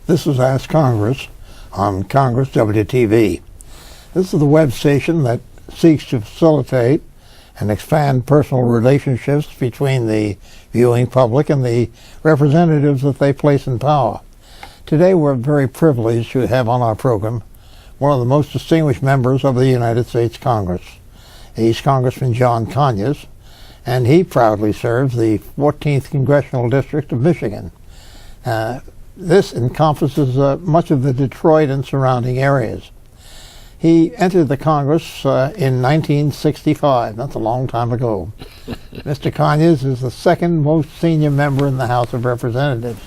This is Ask Congress on Congress WTV. This is the web station that seeks to facilitate and expand personal relationships between the viewing public and the representatives that they place in power. Today we're very privileged to have on our program one of the most distinguished members of the United States Congress. He's Congressman John Conyers, and he proudly serves the 14th Congressional District of Michigan. This encompasses much of the Detroit and surrounding areas. He entered the Congress in 1965. That's a long time ago. Mr. Conyers is the second most senior member in the House of Representatives.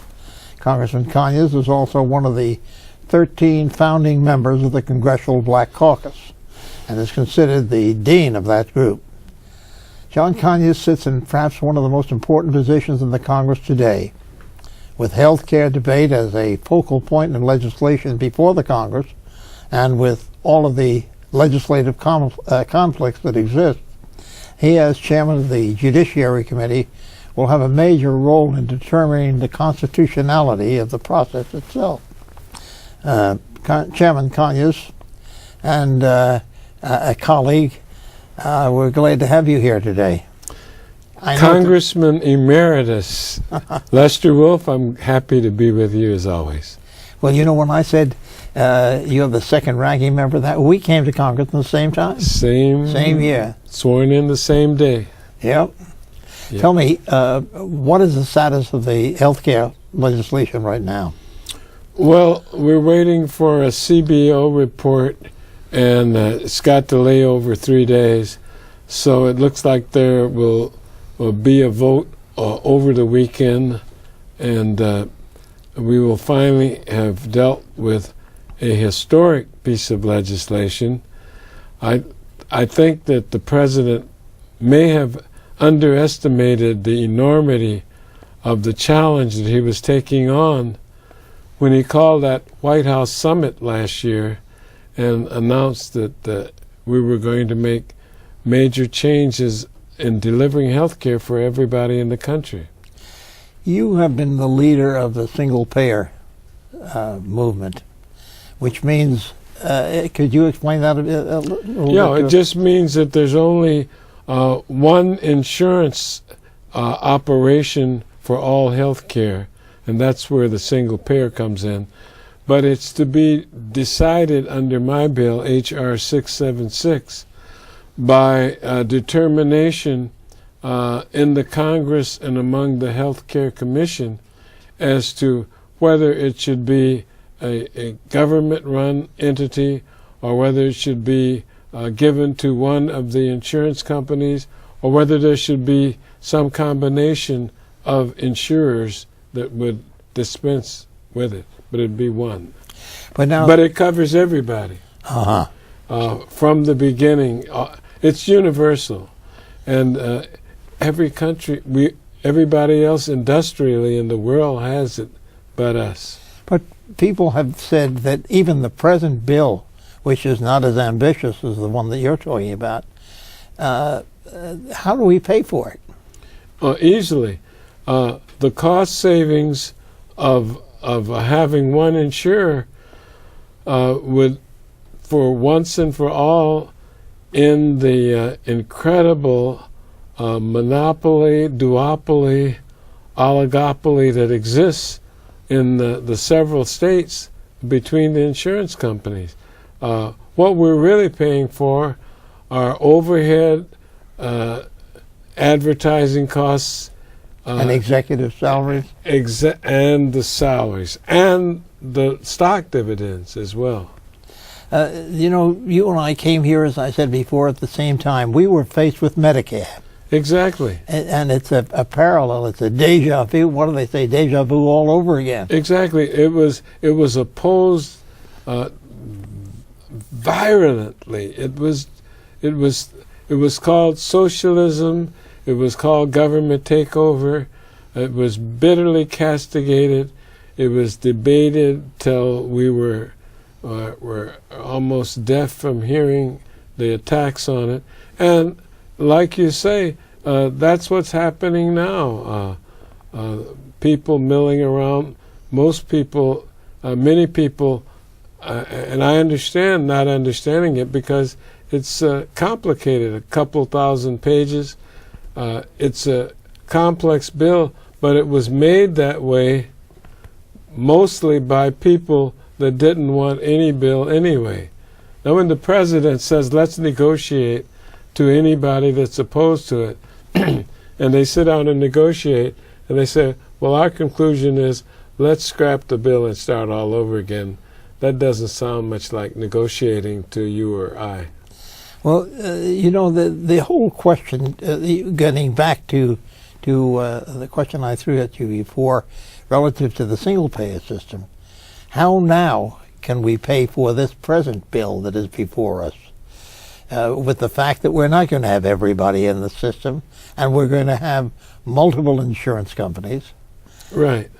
Congressman Conyers is also one of the 13 founding members of the Congressional Black Caucus and is considered the dean of that group. John Conyers sits in perhaps one of the most important positions in the Congress today. With health care debate as a focal point in legislation before the Congress, and with all of the legislative conflicts that exist, he, as chairman of the Judiciary Committee, will have a major role in determining the constitutionality of the process itself. Chairman Conyers and a colleague, we're glad to have you here today. Congressman Emeritus Lester Wolf, I'm happy to be with you as always. Well, you know, when I said you're the second ranking member, that we came to Congress at the same time. Same year. Sworn in the same day. Yep. Tell me, what is the status of the health care legislation right now? Well, we're waiting for a CBO report, and it's got to lay over 3 days. So it looks like there will be a vote over the weekend, and we will finally have dealt with a historic piece of legislation. I think that the president may have underestimated the enormity of the challenge that he was taking on when he called that White House summit last year and announced that we were going to make major changes in delivering health care for everybody in the country. You have been the leader of the single-payer movement, which means, could you explain that a little bit? Yeah, it just means that there's only one insurance operation for all health care, and that's where the single-payer comes in. But it's to be decided under my bill, H.R. 676, by determination in the Congress and among the Health Care Commission as to whether it should be a government-run entity or whether it should be given to one of the insurance companies or whether there should be some combination of insurers that would dispense with it, but it'd be one. But it covers everybody. From the beginning. It's universal, and every country, everybody else industrially in the world has it, but us. But people have said that even the present bill, which is not as ambitious as the one that you're talking about, how do we pay for it? Easily. The cost savings of having one insurer would, for once and for all, in the incredible monopoly, duopoly, oligopoly that exists in the several states between the insurance companies. What we're really paying for are overhead, advertising costs, and executive salaries? And the salaries, and the stock dividends as well. You know, you and I came here, as I said before, at the same time. We were faced with Medicare. Exactly. And it's a parallel. It's a deja vu. What do they say? Deja vu all over again. Exactly. It was opposed virulently. It was called socialism. It was called government takeover. It was bitterly castigated. It was debated till we were almost deaf from hearing the attacks on it. And like you say, that's what's happening now. People milling around. Most people many people, and I understand not understanding it because it's complicated, a couple thousand pages. It's a complex bill, but it was made that way mostly by people that didn't want any bill anyway. Now when the president says, let's negotiate to anybody that's opposed to it, and they sit down and negotiate, and they say, well, our conclusion is, let's scrap the bill and start all over again. That doesn't sound much like negotiating to you or I. Well, the whole question, getting back to the question I threw at you before, relative to the single-payer system, how now can we pay for this present bill that is before us, with the fact that we're not going to have everybody in the system, and we're going to have multiple insurance companies? Right.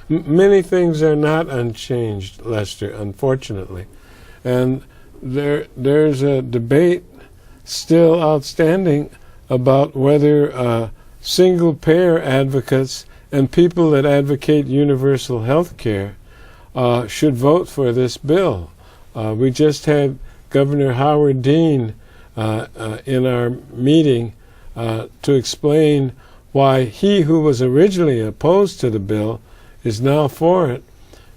Many things are not unchanged, Lester, unfortunately. And there's a debate still outstanding about whether single-payer advocates and people that advocate universal health care should vote for this bill. We just had Governor Howard Dean in our meeting to explain why he, who was originally opposed to the bill, is now for it,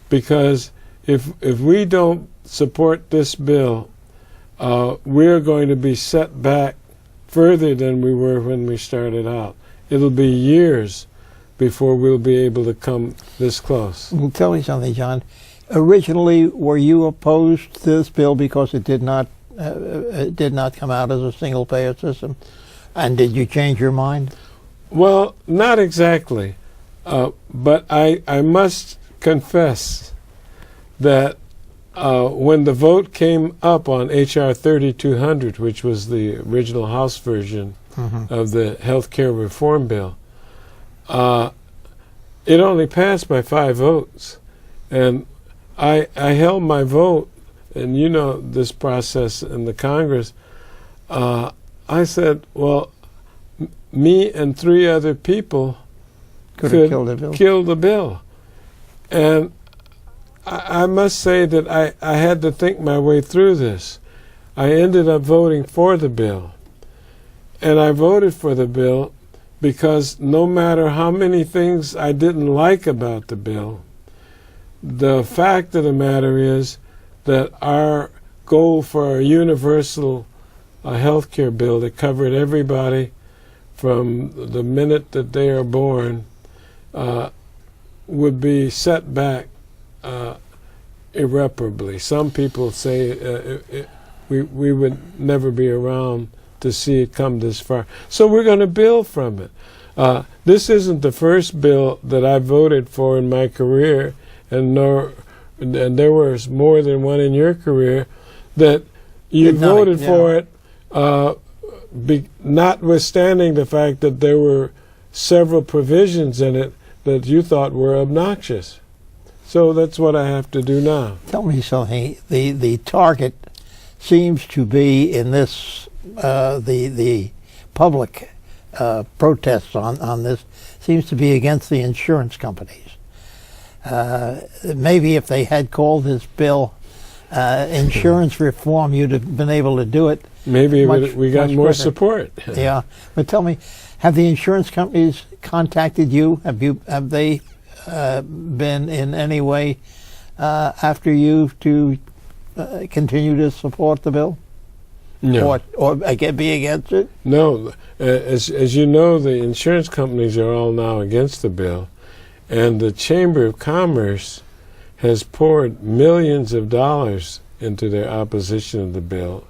because if we don't support this bill, we're going to be set back further than we were when we started out. It'll be years before we'll be able to come this close. Well, tell me something, John. Originally, were you opposed to this bill because it did not come out as a single-payer system? And did you change your mind? Well, not exactly. But I must confess that when the vote came up on H.R. 3200, which was the original House version of the health care reform bill, it only passed by 5 votes. And I held my vote, and you know this process in the Congress. I said, well, me and 3 other people could kill the bill. And I must say that I had to think my way through this. I ended up voting for the bill. And I voted for the bill because no matter how many things I didn't like about the bill, the fact of the matter is that our goal for a universal health care bill that covered everybody from the minute that they are born would be set back irreparably. Some people say we would never be around to see it come this far. So we're going to build from it. This isn't the first bill that I voted for in my career, and there was more than one in your career that you voted for it, notwithstanding the fact that there were several provisions in it that you thought were obnoxious. So that's what I have to do now. Tell me something. The target seems to be in this, the public protests on this seems to be against the insurance companies. Maybe if they had called this bill insurance reform, you'd have been able to do it. Maybe we got more support. Yeah, but tell me, have the insurance companies contacted you? Have they been in any way after you to continue to support the bill? No. Or be against it? No. As you know, the insurance companies are all now against the bill, and the Chamber of Commerce has poured millions of dollars into their opposition of the bill.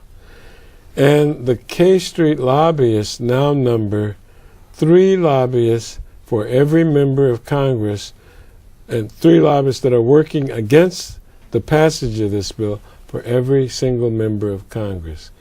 And the K Street lobbyists now number 3 lobbyists for every member of Congress, and 3 lobbyists that are working against the passage of this bill for every single member of Congress.